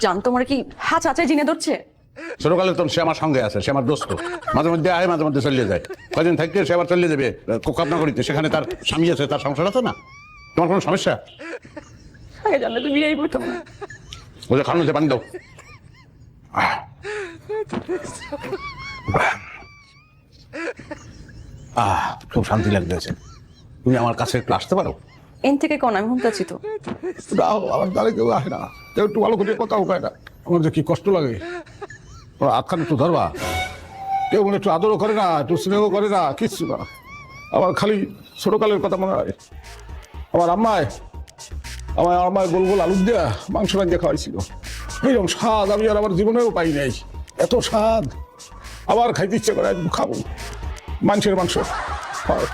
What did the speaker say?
জান তোমার কি হাত চাচাই জিনে ধরছে? ছোটকালে তো সে আমার সঙ্গে আছে, সে আমার দোস্ত। মাঝে মধ্যে আয়, মাঝে মধ্যে চলে যায়। কদিন থাকতে সে আবার চলে যাবে কোকাপনা করিতে, সেখানে তার স্বামী আছে, তার সংসার আছে না। তোমার কোনো সমস্যা? আগে জানলে তুমি বিয়েই করতাম না। ওদের খাওয়ানো যে পানি দাও। খুব শান্তি লাগতেছে। তুমি আমার কাছে একটু আসতে পারো? এন থেকে কোন আমি হুমতে আছি তো। আমার দ্বারে কেউ আসে না, কেউ একটু ভালো করে কথা উপায় না। আমার যে কি কষ্ট লাগে। ওরা আটখান একটু ধরবা, কেউ মনে একটু আদরও করে না, একটু স্নেহ করে না, কিচ্ছু না। আমার খালি ছোটকালের কথা মনে হয়। আমার আম্মায় আমার গোল গোল আলু দেওয়া মাংস রান্না খাওয়াইছিল। এইরকম স্বাদ আমি আর আমার জীবনেও পাই নাই। এত স্বাদ আবার খাইতে ইচ্ছে করে, খাবো। মাংসের মাংস হয়।